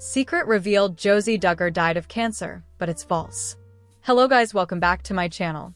Secret revealed Josie Duggar died of cancer, but it's false. Hello guys, welcome back to my channel.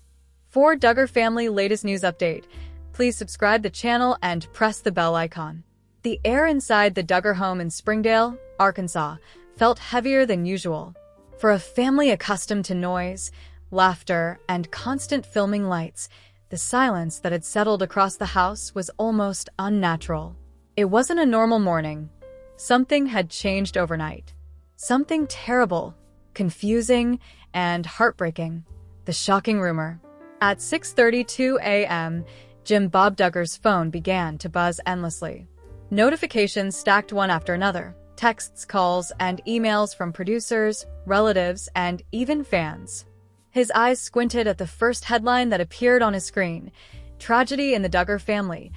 For Duggar family latest news update, please subscribe the channel and press the bell icon. The air inside the Duggar home in Springdale, Arkansas, felt heavier than usual. For a family accustomed to noise, laughter, and constant filming lights, the silence that had settled across the house was almost unnatural. It wasn't a normal morning. Something had changed overnight. Something terrible, confusing, and heartbreaking. The shocking rumor. At 6:32 a.m., Jim Bob Duggar's phone began to buzz endlessly. Notifications stacked one after another. Texts, calls, and emails from producers, relatives, and even fans. His eyes squinted at the first headline that appeared on his screen. Tragedy in the Duggar family.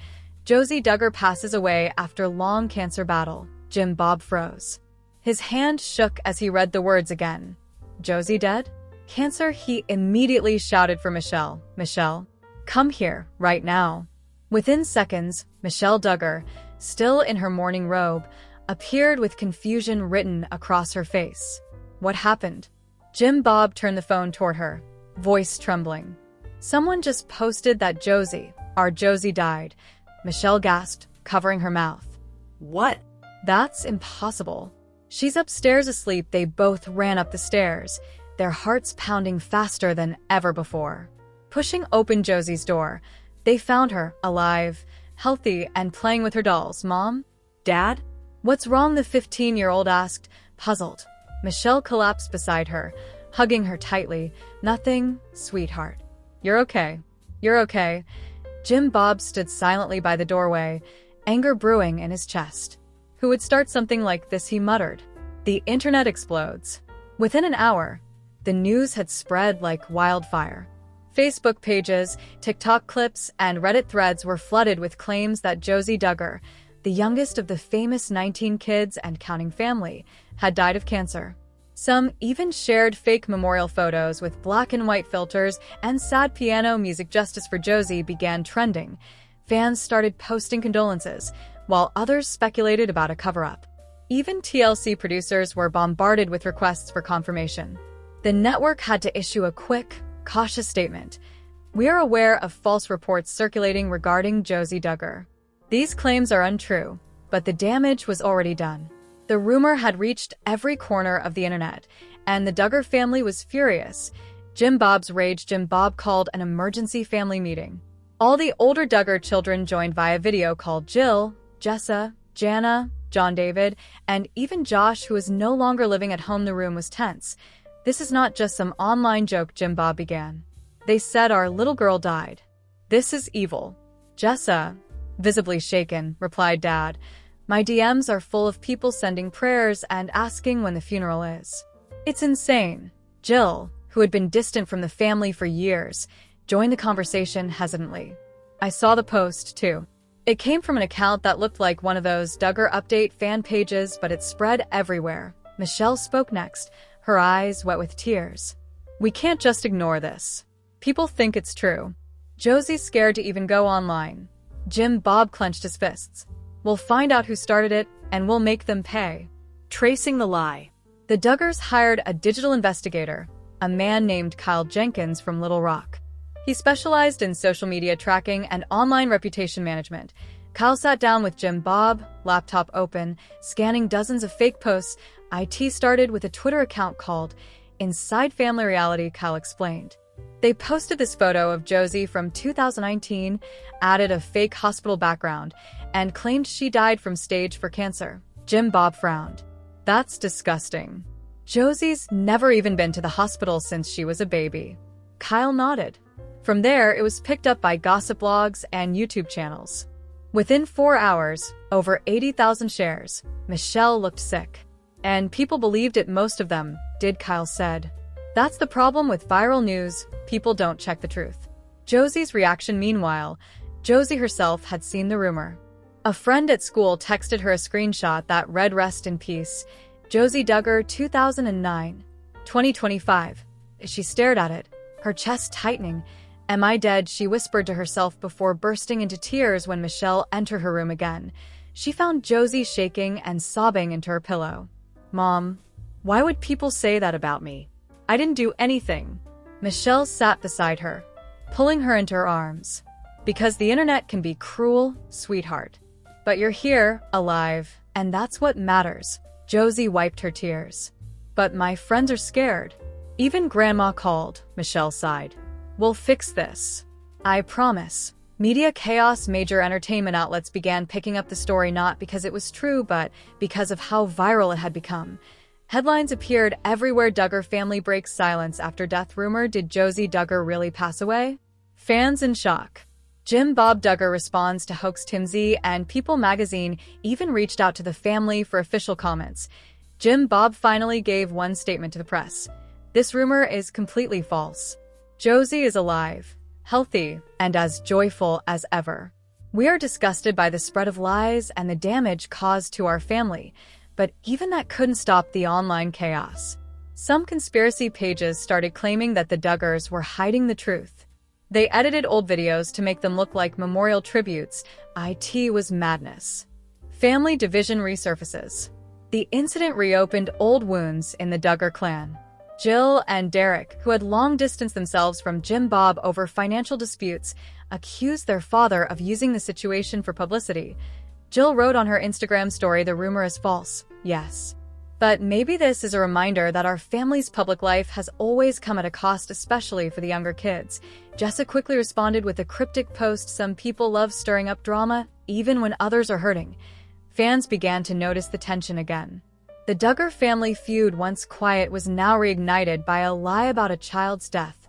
Josie Duggar passes away after long cancer battle. Jim Bob froze. His hand shook as he read the words again. Josie dead? Cancer? He immediately shouted for Michelle. Michelle, come here, right now. Within seconds, Michelle Duggar, still in her morning robe, appeared with confusion written across her face. What happened? Jim Bob turned the phone toward her, voice trembling. Someone just posted that our Josie died. Michelle gasped, covering her mouth. What? That's impossible. She's upstairs asleep. They both ran up the stairs, their hearts pounding faster than ever before. Pushing open Josie's door, they found her, alive, healthy, and playing with her dolls. Mom? Dad? What's wrong? The 15-year-old asked, puzzled. Michelle collapsed beside her, hugging her tightly. Nothing, sweetheart. You're okay. You're okay. Jim Bob stood silently by the doorway, anger brewing in his chest. Who would start something like this, he muttered. The internet explodes. Within an hour, the news had spread like wildfire. Facebook pages, TikTok clips, and Reddit threads were flooded with claims that Josie Duggar, the youngest of the famous 19 kids and counting family, had died of cancer. Some even shared fake memorial photos with black and white filters, and sad piano music. Justice for Josie began trending. Fans started posting condolences, while others speculated about a cover-up. Even TLC producers were bombarded with requests for confirmation. The network had to issue a quick, cautious statement. We are aware of false reports circulating regarding Josie Duggar. These claims are untrue, but the damage was already done. The rumor had reached every corner of the internet, and the Duggar family was furious. Jim Bob's rage. Jim Bob called an emergency family meeting. All the older Duggar children joined via video call. Jill, Jessa, Jana, John David, and even Josh, who was no longer living at home. The room was tense. This is not just some online joke, Jim Bob began. They said our little girl died. This is evil. Jessa, visibly shaken, replied, Dad, my DMs are full of people sending prayers and asking when the funeral is. It's insane. Jill, who had been distant from the family for years, joined the conversation hesitantly. I saw the post, too. It came from an account that looked like one of those Duggar update fan pages, but it spread everywhere. Michelle spoke next, her eyes wet with tears. We can't just ignore this. People think it's true. Josie's scared to even go online. Jim Bob clenched his fists. We'll find out who started it, and we'll make them pay. Tracing the lie. The Duggars hired a digital investigator, a man named Kyle Jenkins from Little Rock. He specialized in social media tracking and online reputation management. Kyle sat down with Jim Bob, laptop open, scanning dozens of fake posts. IT started with a Twitter account called Inside Family Reality, Kyle explained. They posted this photo of Josie from 2019, added a fake hospital background, and claimed she died from stage 4 cancer. Jim Bob frowned. That's disgusting. Josie's never even been to the hospital since she was a baby. Kyle nodded. From there, it was picked up by gossip blogs and YouTube channels. Within 4 hours, over 80,000 shares. Michelle looked sick. And people believed it, most of them did, Kyle said. That's the problem with viral news, people don't check the truth. Josie's reaction. Meanwhile, Josie herself had seen the rumor. A friend at school texted her a screenshot that read, Rest in peace, Josie Duggar, 2009, 2025. She stared at it, her chest tightening. Am I dead? She whispered to herself before bursting into tears when Michelle entered her room again. She found Josie shaking and sobbing into her pillow. Mom, why would people say that about me? I didn't do anything. Michelle sat beside her, pulling her into her arms. Because the internet can be cruel, sweetheart. But you're here, alive, and that's what matters. Josie wiped her tears. But my friends are scared. Even Grandma called, Michelle sighed. We'll fix this. I promise. Media chaos. Major entertainment outlets began picking up the story not because it was true, but because of how viral it had become. Headlines appeared everywhere. Duggar family breaks silence after death rumor. Did Josie Duggar really pass away? Fans in shock. Jim Bob Duggar responds to hoax. TMZ and People magazine even reached out to the family for official comments. Jim Bob finally gave one statement to the press. This rumor is completely false. Josie is alive, healthy, and as joyful as ever. We are disgusted by the spread of lies and the damage caused to our family, but even that couldn't stop the online chaos. Some conspiracy pages started claiming that the Duggars were hiding the truth. They edited old videos to make them look like memorial tributes. It was madness. Family division resurfaces. The incident reopened old wounds in the Duggar clan. Jill and Derek, who had long distanced themselves from Jim Bob over financial disputes, accused their father of using the situation for publicity. Jill wrote on her Instagram story, "The rumor is false, yes. But maybe this is a reminder that our family's public life has always come at a cost, especially for the younger kids." Jessa quickly responded with a cryptic post, "Some people love stirring up drama, even when others are hurting." Fans began to notice the tension again. The Duggar family feud, once quiet, was now reignited by a lie about a child's death,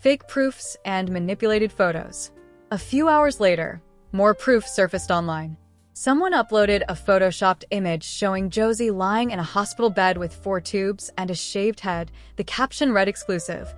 fake proofs, and manipulated photos. A few hours later, more proof surfaced online. Someone uploaded a photoshopped image showing Josie lying in a hospital bed with 4 tubes and a shaved head. The caption read, "Exclusive.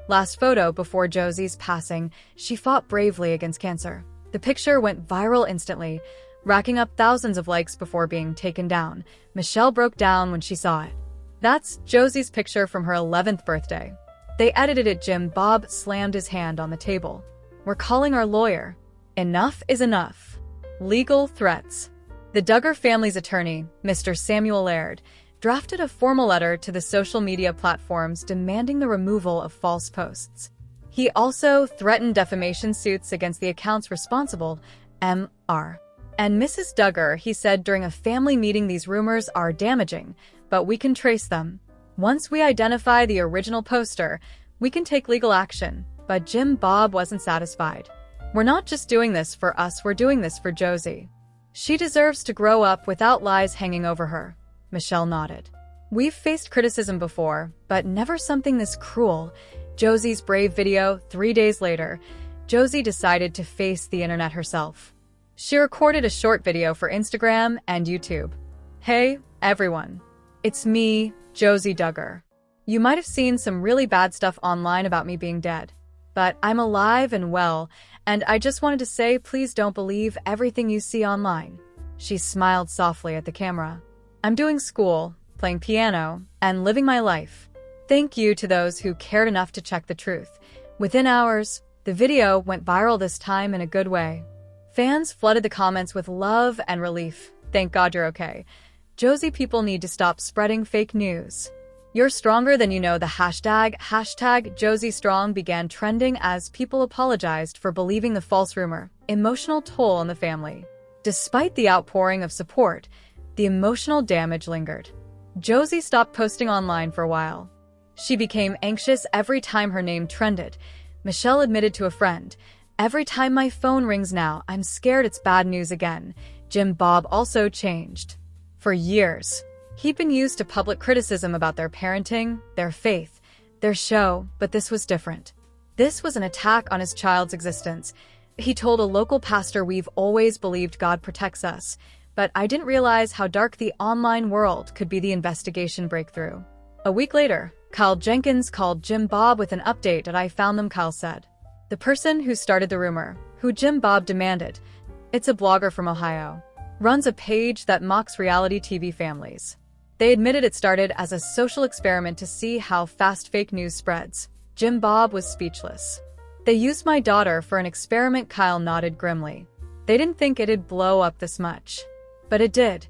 Last photo before Josie's passing. She fought bravely against cancer." The picture went viral instantly, racking up thousands of likes before being taken down. Michelle broke down when she saw it. That's Josie's picture from her 11th birthday. They edited it. Jim Bob slammed his hand on the table. "We're calling our lawyer. Enough is enough." Legal threats. The Duggar family's attorney, Mr. Samuel Laird, drafted a formal letter to the social media platforms demanding the removal of false posts. He also threatened defamation suits against the accounts responsible, Mr. and Mrs. Duggar. He said during a family meeting, "These rumors are damaging, but we can trace them. Once we identify the original poster, we can take legal action." But Jim Bob wasn't satisfied. "We're not just doing this for us, we're doing this for Josie. She deserves to grow up without lies hanging over her." Michelle nodded. "We've faced criticism before, but never something this cruel." Josie's brave video. 3 days later, Josie decided to face the internet herself. She recorded a short video for Instagram and YouTube. "Hey, everyone. It's me, Josie Duggar. You might have seen some really bad stuff online about me being dead. But I'm alive and well, and I just wanted to say, please don't believe everything you see online." She smiled softly at the camera. "I'm doing school, playing piano, and living my life. Thank you to those who cared enough to check the truth." Within hours, the video went viral, this time in a good way. Fans flooded the comments with love and relief. "Thank God you're okay. Josie, people need to stop spreading fake news. You're stronger than you know." The hashtag Josie Strong began trending as people apologized for believing the false rumor. Emotional toll on the family. Despite the outpouring of support, the emotional damage lingered. Josie stopped posting online for a while. She became anxious every time her name trended. Michelle admitted to a friend, "Every time my phone rings now, I'm scared it's bad news again." Jim Bob also changed. For years, he'd been used to public criticism about their parenting, their faith, their show, but this was different. This was an attack on his child's existence. He told a local pastor, "We've always believed God protects us, but I didn't realize how dark the online world could be." The investigation breakthrough. A week later, Kyle Jenkins called Jim Bob with an update. "I found them," Kyle said. "The person who started the rumor, who Jim Bob demanded, it's a blogger from Ohio, runs a page that mocks reality TV families. They admitted it started as a social experiment to see how fast fake news spreads." Jim Bob was speechless. "They used my daughter for an experiment," Kyle nodded grimly. "They didn't think it'd blow up this much. But it did.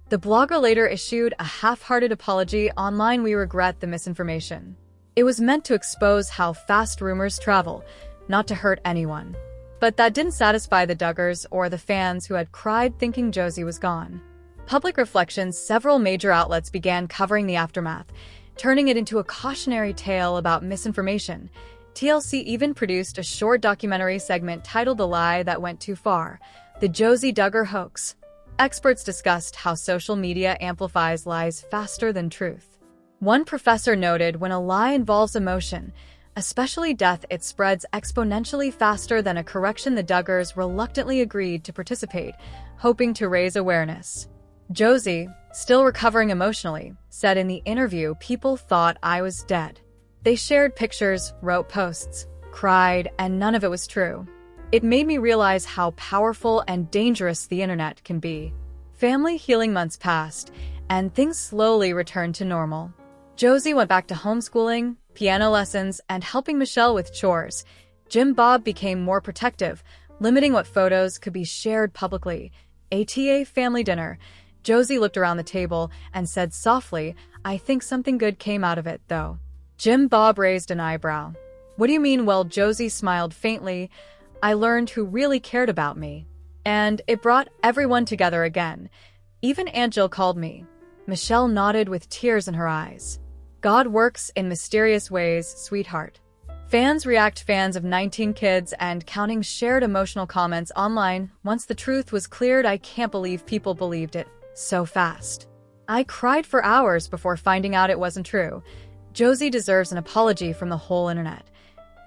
The blogger later issued a half-hearted apology online. "We regret the misinformation. It was meant to expose how fast rumors travel, not to hurt anyone." But that didn't satisfy the Duggars or the fans who had cried thinking Josie was gone. Public reflections, several major outlets began covering the aftermath, turning it into a cautionary tale about misinformation. TLC even produced a short documentary segment titled "The Lie That Went Too Far: The Josie Duggar Hoax." Experts discussed how social media amplifies lies faster than truth. One professor noted, "When a lie involves emotion, especially death, it spreads exponentially faster than a correction." The Duggars reluctantly agreed to participate, hoping to raise awareness. Josie, still recovering emotionally, said in the interview, "People thought I was dead. They shared pictures, wrote posts, cried, and none of it was true. It made me realize how powerful and dangerous the internet can be." Family healing months passed, and things slowly returned to normal. Josie went back to homeschooling, piano lessons, and helping Michelle with chores. Jim Bob became more protective, limiting what photos could be shared publicly. ATA family dinner. Josie looked around the table and said softly, "I think something good came out of it, though." Jim Bob raised an eyebrow. "What do you mean?" Well, Josie smiled faintly. "I learned who really cared about me. And it brought everyone together again. Even Aunt Jill called me." Michelle nodded with tears in her eyes. "God works in mysterious ways, sweetheart." Fans of 19 Kids and Counting shared emotional comments online. "Once the truth was cleared, I can't believe people believed it so fast. I cried for hours before finding out it wasn't true." Josie deserves an apology from the whole internet.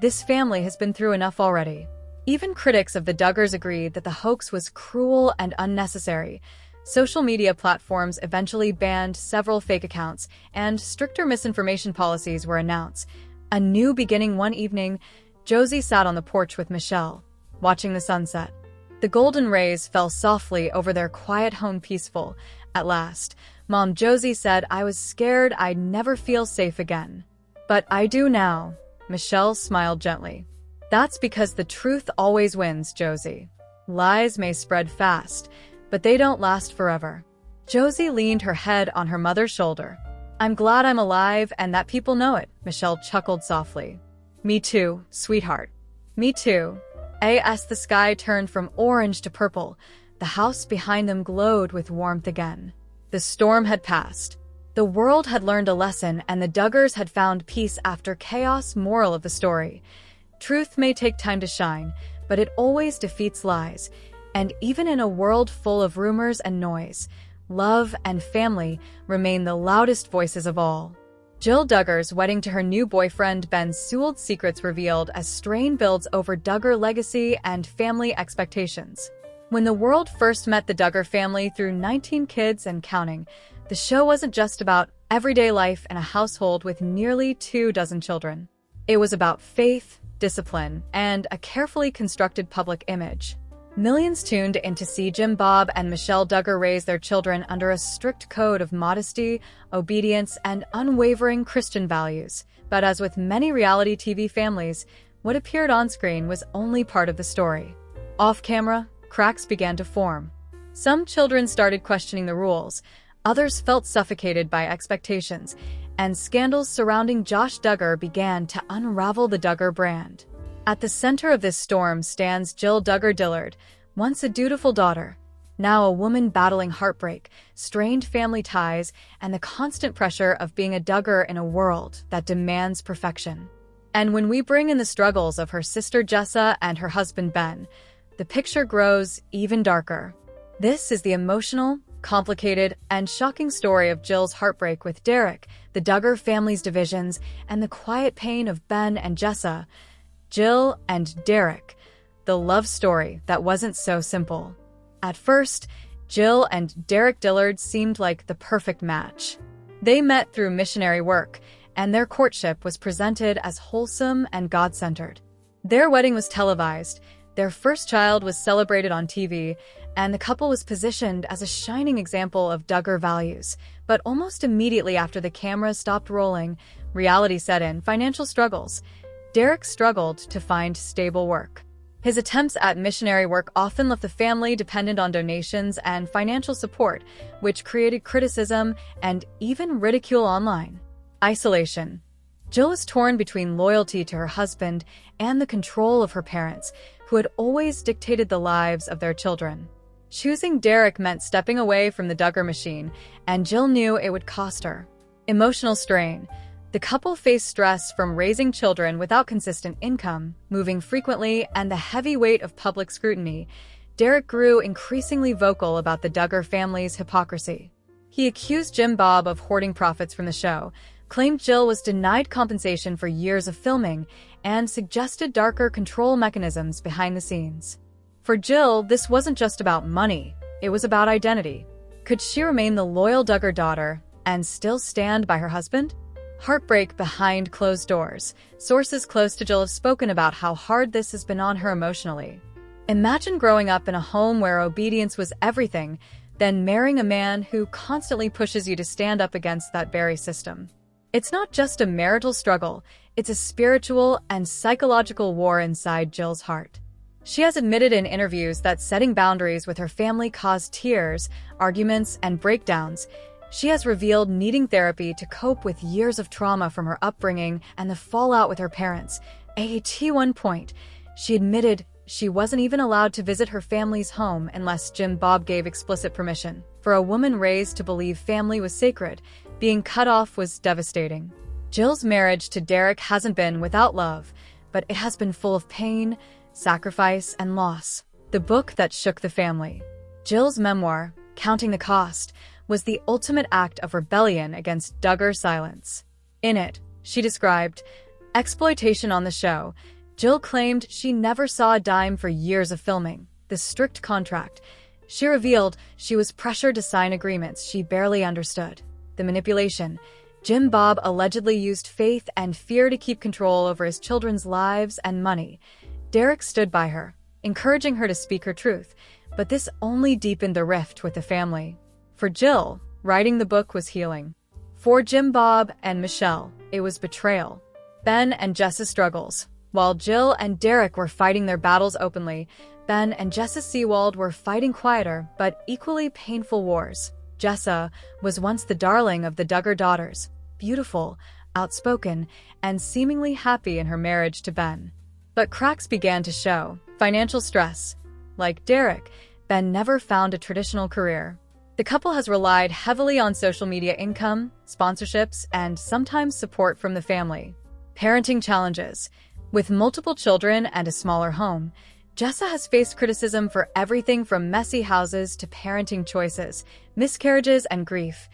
This family has been through enough already. Even critics of the Duggars agreed that the hoax was cruel and unnecessary. Social media platforms eventually banned several fake accounts, and stricter misinformation policies were announced. A new beginning. One evening, Josie sat on the porch with Michelle, watching the sunset. The golden rays fell softly over their quiet home, peaceful. At last, Mom, Josie said, "I was scared I'd never feel safe again. But I do now." Michelle smiled gently. "That's because the truth always wins, Josie. Lies may spread fast, but they don't last forever." Josie leaned her head on her mother's shoulder. "I'm glad I'm alive and that people know it." Michelle chuckled softly. "Me too, sweetheart. Me too." As the sky turned from orange to purple, the house behind them glowed with warmth again. The storm had passed. The world had learned a lesson, and the Duggars had found peace after chaos. Moral of the story: truth may take time to shine, but it always defeats lies. And even in a world full of rumors and noise, love and family remain the loudest voices of all. Jill Duggar's wedding to her new boyfriend Ben Sewell's secrets revealed as strain builds over Duggar legacy and family expectations. When the world first met the Duggar family through 19 Kids and Counting, the show wasn't just about everyday life in a household with nearly 24 children. It was about faith, discipline, and a carefully constructed public image. Millions tuned in to see Jim Bob and Michelle Duggar raise their children under a strict code of modesty, obedience, and unwavering Christian values. But as with many reality TV families, what appeared on screen was only part of the story. Off-camera, cracks began to form. Some children started questioning the rules, others felt suffocated by expectations, and scandals surrounding Josh Duggar began to unravel the Duggar brand. At the center of this storm stands Jill Duggar DIED, once a dutiful daughter, now a woman battling heartbreak, strained family ties, and the constant pressure of being a Duggar in a world that demands perfection. And when we bring in the struggles of her sister Jessa and her husband Ben, the picture grows even darker. This is the emotional, complicated, and shocking story of Jill's heartbreak with Derek, the Duggar family's divisions, and the quiet pain of Ben and Jessa. Jill and Derek, the love story that wasn't so simple. At first, Jill and Derek DIED seemed like the perfect match. They met through missionary work, and their courtship was presented as wholesome and God-centered. Their wedding was televised, their first child was celebrated on TV, and the couple was positioned as a shining example of Duggar values. But almost immediately after the cameras stopped rolling, reality set in: financial struggles. Derek struggled to find stable work. His attempts at missionary work often left the family dependent on donations and financial support, which created criticism and even ridicule online. Isolation. Jill was torn between loyalty to her husband and the control of her parents, who had always dictated the lives of their children. Choosing Derek meant stepping away from the Duggar machine, and Jill knew it would cost her. Emotional strain. The couple faced stress from raising children without consistent income, moving frequently, and the heavy weight of public scrutiny. Derek grew increasingly vocal about the Duggar family's hypocrisy. He accused Jim Bob of hoarding profits from the show, claimed Jill was denied compensation for years of filming, and suggested darker control mechanisms behind the scenes. For Jill, this wasn't just about money, it was about identity. Could she remain the loyal Duggar daughter and still stand by her husband? Heartbreak behind closed doors. Sources close to Jill have spoken about how hard this has been on her emotionally. Imagine growing up in a home where obedience was everything, then marrying a man who constantly pushes you to stand up against that very system. It's not just a marital struggle, it's a spiritual and psychological war inside Jill's heart. She has admitted in interviews that setting boundaries with her family caused tears, arguments, and breakdowns. She has revealed needing therapy to cope with years of trauma from her upbringing and the fallout with her parents. At one point, she admitted she wasn't even allowed to visit her family's home unless Jim Bob gave explicit permission. For a woman raised to believe family was sacred, being cut off was devastating. Jill's marriage to Derek hasn't been without love, but it has been full of pain, sacrifice, and loss. The book that shook the family. Jill's memoir, Counting the Cost, was the ultimate act of rebellion against Duggar silence. In it, she described exploitation on the show. Jill claimed she never saw a dime for years of filming. The strict contract. She revealed she was pressured to sign agreements she barely understood. The manipulation. Jim Bob allegedly used faith and fear to keep control over his children's lives and money. Derek stood by her, encouraging her to speak her truth, but this only deepened the rift with the family. For Jill, writing the book was healing. For Jim Bob and Michelle, it was betrayal. Ben and Jessa's struggles. While Jill and Derek were fighting their battles openly, Ben and Jessa Seawald were fighting quieter but equally painful wars. Jessa was once the darling of the Duggar daughters, beautiful, outspoken, and seemingly happy in her marriage to Ben. But cracks began to show. Financial stress. Like Derek, Ben never found a traditional career. The couple has relied heavily on social media income, sponsorships, and sometimes support from the family. Parenting challenges. With multiple children and a smaller home, Jessa has faced criticism for everything from messy houses to parenting choices, miscarriages, and grief.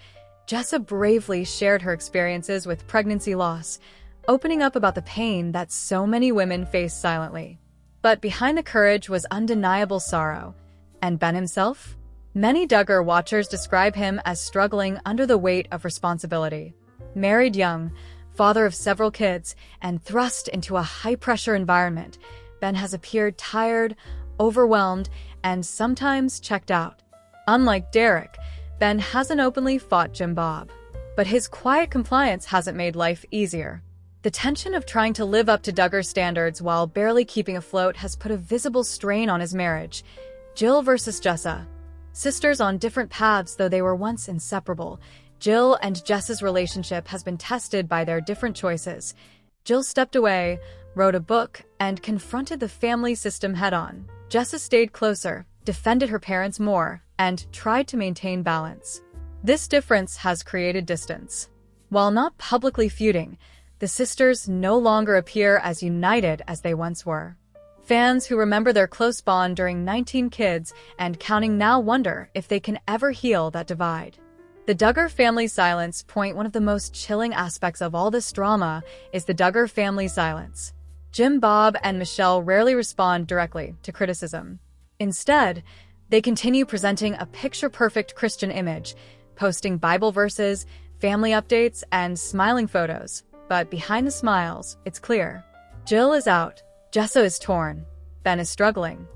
Jessa bravely shared her experiences with pregnancy loss, opening up about the pain that so many women face silently. But behind the courage was undeniable sorrow. And Ben himself? Many Duggar watchers describe him as struggling under the weight of responsibility. Married young, father of several kids, and thrust into a high-pressure environment, Ben has appeared tired, overwhelmed, and sometimes checked out. Unlike Derek, Ben hasn't openly fought Jim Bob. But his quiet compliance hasn't made life easier. The tension of trying to live up to Duggar's standards while barely keeping afloat has put a visible strain on his marriage. Jill versus Jessa. Sisters on different paths, though they were once inseparable, Jill and Jessa's relationship has been tested by their different choices. Jill stepped away, wrote a book, and confronted the family system head-on. Jessa stayed closer, defended her parents more, and tried to maintain balance. This difference has created distance. While not publicly feuding, the sisters no longer appear as united as they once were. Fans who remember their close bond during 19 Kids and Counting now wonder if they can ever heal that divide. The Duggar family silence point. One of the most chilling aspects of all this drama is the Duggar family silence. Jim Bob and Michelle rarely respond directly to criticism. Instead, they continue presenting a picture-perfect Christian image, posting Bible verses, family updates, and smiling photos. But behind the smiles, it's clear. Jill is out. Jessa is torn. Ben is struggling.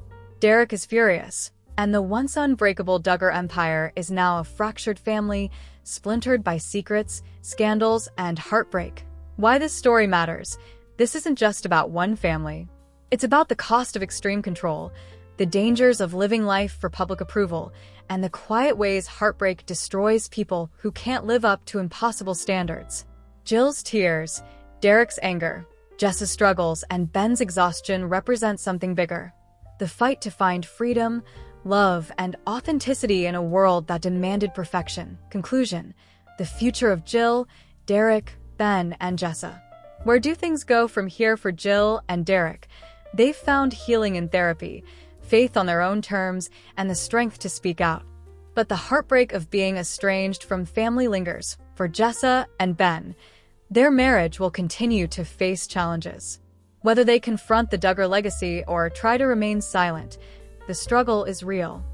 Derek is furious. And the once unbreakable Duggar empire is now a fractured family, splintered by secrets, scandals, and heartbreak. Why this story matters. This isn't just about one family. It's about the cost of extreme control, the dangers of living life for public approval, and the quiet ways heartbreak destroys people who can't live up to impossible standards. Jill's tears, Derek's anger, Jess's struggles, and Ben's exhaustion represent something bigger. The fight to find freedom, love, and authenticity in a world that demanded perfection. Conclusion: the future of Jill, Derek, Ben, and Jessa. Where do things go from here for Jill and Derek? They've found healing in therapy, faith on their own terms, and the strength to speak out. But the heartbreak of being estranged from family lingers for Jessa and Ben. Their marriage will continue to face challenges. Whether they confront the Duggar legacy or try to remain silent, the struggle is real.